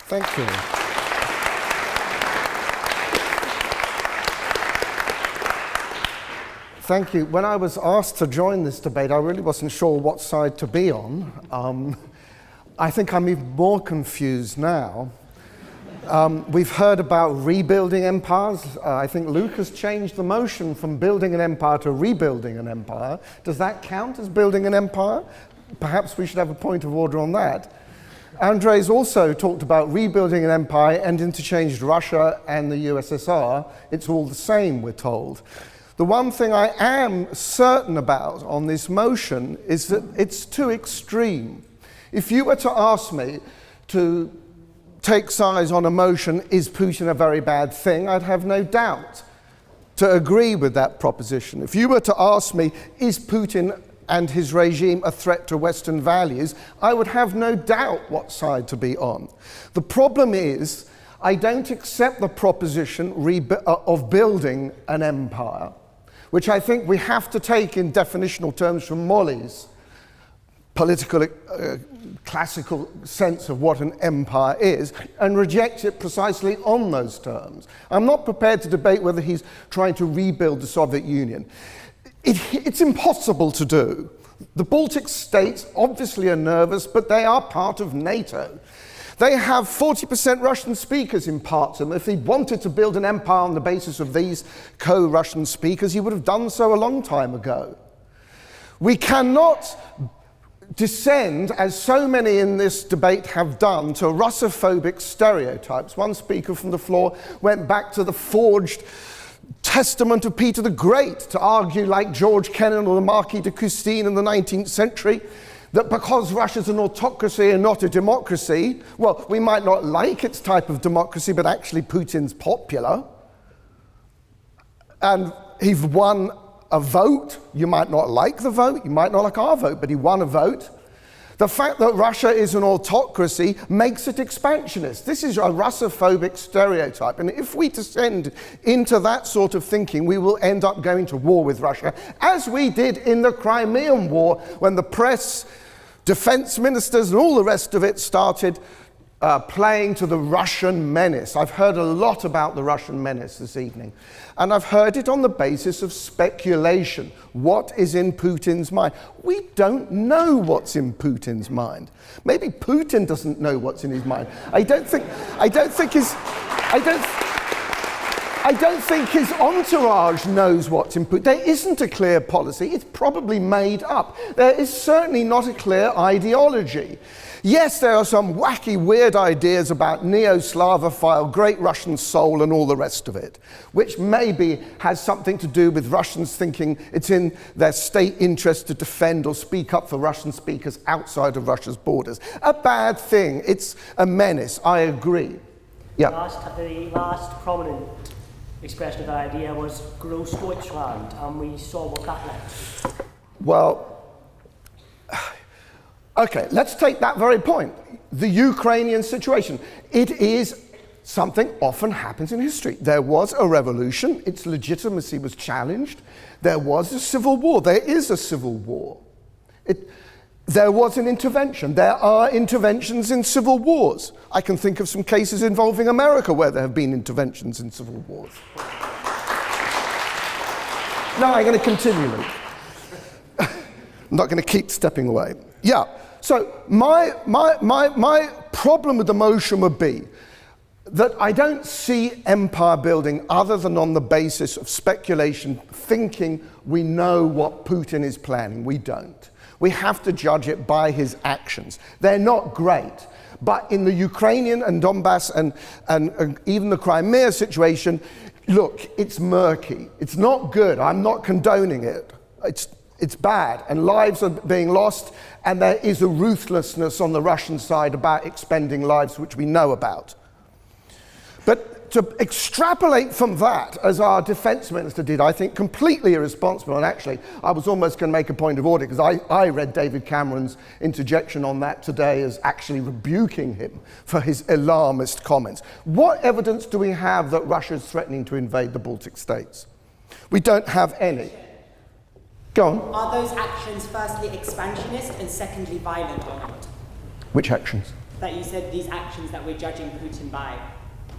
Thank you. Thank you. When I was asked to join this debate, I really wasn't sure what side to be on. I think I'm even more confused now. We've heard about rebuilding empires. I think Luke has changed the motion from building an empire to rebuilding an empire. Does that count as building an empire? Perhaps we should have a point of order on that. Andrei's also talked about rebuilding an empire and interchanged Russia and the USSR. It's all the same, we're told. The one thing I am certain about on this motion is that it's too extreme. If you were to ask me to take sides on a motion, is Putin a very bad thing, I'd have no doubt to agree with that proposition. If you were to ask me, is Putin and his regime a threat to Western values, I would have no doubt what side to be on. The problem is, I don't accept the proposition of building an empire, which I think we have to take in definitional terms from Molly's political, classical sense of what an empire is, and reject it precisely on those terms. I'm not prepared to debate whether he's trying to rebuild the Soviet Union. It's impossible to do. The Baltic states obviously are nervous, but they are part of NATO. They have 40% Russian speakers in parts of them. If he wanted to build an empire on the basis of these co-Russian speakers, he would have done so a long time ago. We cannot descend, as so many in this debate have done, to Russophobic stereotypes. One speaker from the floor went back to the forged testament of Peter the Great to argue, like George Kennan or the Marquis de Custine in the 19th century, that because Russia's an autocracy and not a democracy, well, we might not like its type of democracy, but actually Putin's popular. And he's won a vote. You might not like the vote, you might not like our vote, but he won a vote. The fact that Russia is an autocracy makes it expansionist. This is a Russophobic stereotype. And if we descend into that sort of thinking, we will end up going to war with Russia, as we did in the Crimean War, when the press, defense ministers, and all the rest of it started playing to the Russian menace. I've heard a lot about the Russian menace this evening, and I've heard it on the basis of speculation. What is in Putin's mind? We don't know what's in Putin's mind. Maybe Putin doesn't know what's in his mind. I don't think his entourage knows what's in Putin. There isn't a clear policy. It's probably made up. There is certainly not a clear ideology. Yes, there are some wacky, weird ideas about neo-Slavophile, great Russian soul, and all the rest of it, which maybe has something to do with Russians thinking it's in their state interest to defend or speak up for Russian speakers outside of Russia's borders. A bad thing. It's a menace. I agree. Yeah. The last prominent expression of that idea was Gross Deutschland, and we saw what that meant. Well, okay, let's take that very point. The Ukrainian situation. It is something often happens in history. There was a revolution, its legitimacy was challenged. There was a civil war. There is a civil war. There was an intervention. There are interventions in civil wars. I can think of some cases involving America where there have been interventions in civil wars. Now I'm going to continue, Luke. I'm not going to keep stepping away. Yeah, so my problem with the motion would be that I don't see empire building other than on the basis of speculation, thinking we know what Putin is planning. We don't. We have to judge it by his actions. They're not great, but in the Ukrainian and Donbass and even the Crimea situation, look, it's murky. It's not good. I'm not condoning it. It's bad, and lives are being lost, and there is a ruthlessness on the Russian side about expending lives, which we know about. But to extrapolate from that, as our defense minister did, I think completely irresponsible. And actually, I was almost going to make a point of order, because I read David Cameron's interjection on that today as actually rebuking him for his alarmist comments. What evidence do we have that Russia is threatening to invade the Baltic states? We don't have any. Go on. Are those actions firstly expansionist and secondly violent or not? Which actions? that you said these actions that we're judging Putin by.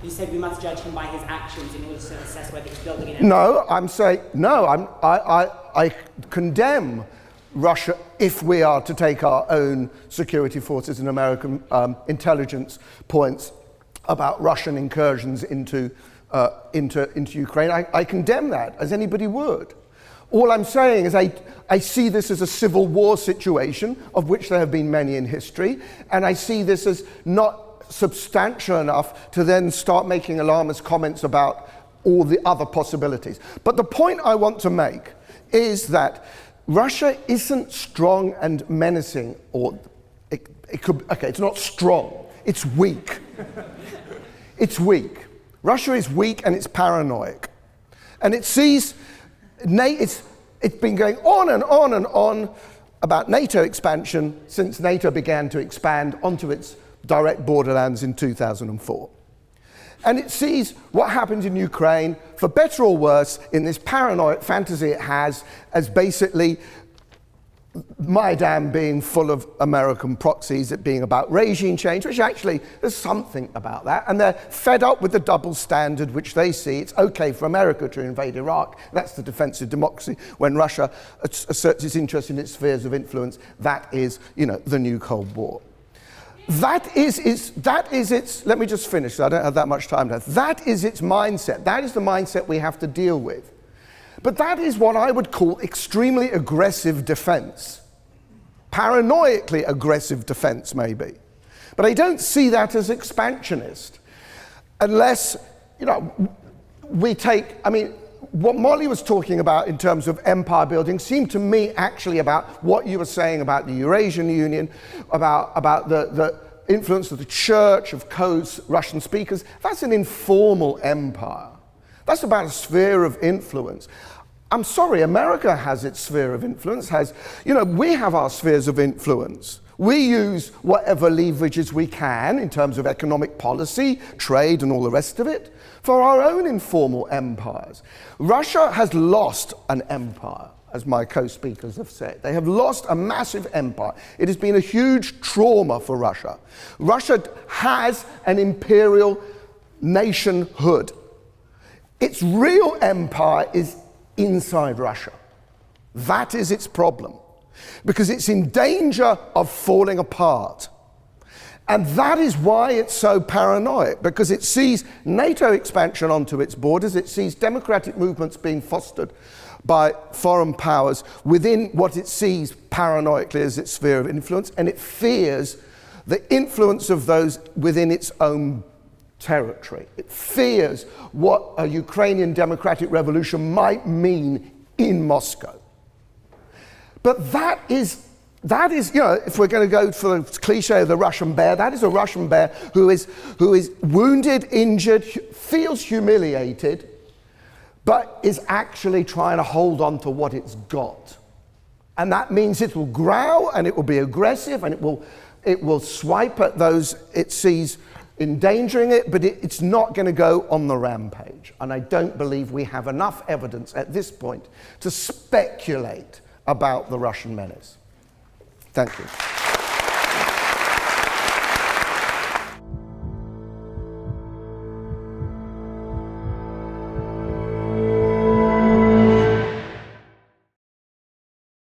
You said we must judge him by his actions in order to assess whether he's building an empire. No, I'm saying, no, I condemn Russia if we are to take our own security forces and American intelligence points about Russian incursions into Ukraine. I condemn that, as anybody would. All I'm saying is I see this as a civil war situation, of which there have been many in history, and I see this as not substantial enough to then start making alarmist comments about all the other possibilities. But the point I want to make is that Russia isn't strong and menacing, or it could, okay, it's not strong, it's weak. It's weak. Russia is weak and it's paranoid. And it sees, it's been going on and on and on about NATO expansion since NATO began to expand onto its direct borderlands in 2004. And it sees what happens in Ukraine, for better or worse, in this paranoid fantasy it has, as basically Maidan being full of American proxies, it being about regime change, which actually, there's something about that. And they're fed up with the double standard, which they see it's okay for America to invade Iraq. That's the defense of democracy. When Russia asserts its interest in its spheres of influence, that is, the new Cold War. That is its, let me just finish, I don't have that much time left. That is its mindset. That is the mindset we have to deal with. But that is what I would call extremely aggressive defense. Paranoidally aggressive defense, maybe. But I don't see that as expansionist. Unless, we take, what Molly was talking about in terms of empire building seemed to me actually about what you were saying about the Eurasian Union, about the influence of the church, of codes, Russian speakers. That's an informal empire. That's about a sphere of influence. I'm sorry, America has its sphere of influence, we have our spheres of influence. We use whatever leverages we can in terms of economic policy, trade, and all the rest of it for our own informal empires. Russia has lost an empire, as my co-speakers have said. They have lost a massive empire. It has been a huge trauma for Russia. Russia has an imperial nationhood. Its real empire is inside Russia. That is its problem, because it's in danger of falling apart. And that is why it's so paranoid, because it sees NATO expansion onto its borders, it sees democratic movements being fostered by foreign powers within what it sees paranoidally as its sphere of influence, and it fears the influence of those within its own territory. It fears what a Ukrainian democratic revolution might mean in Moscow. But that is, if we're going to go for the cliche of the Russian bear, that is a Russian bear who is wounded, injured, feels humiliated, but is actually trying to hold on to what it's got. And that means it will growl and it will be aggressive and it will swipe at those it sees endangering it, but it's not going to go on the rampage. And I don't believe we have enough evidence at this point to speculate about the Russian menace. Thank you.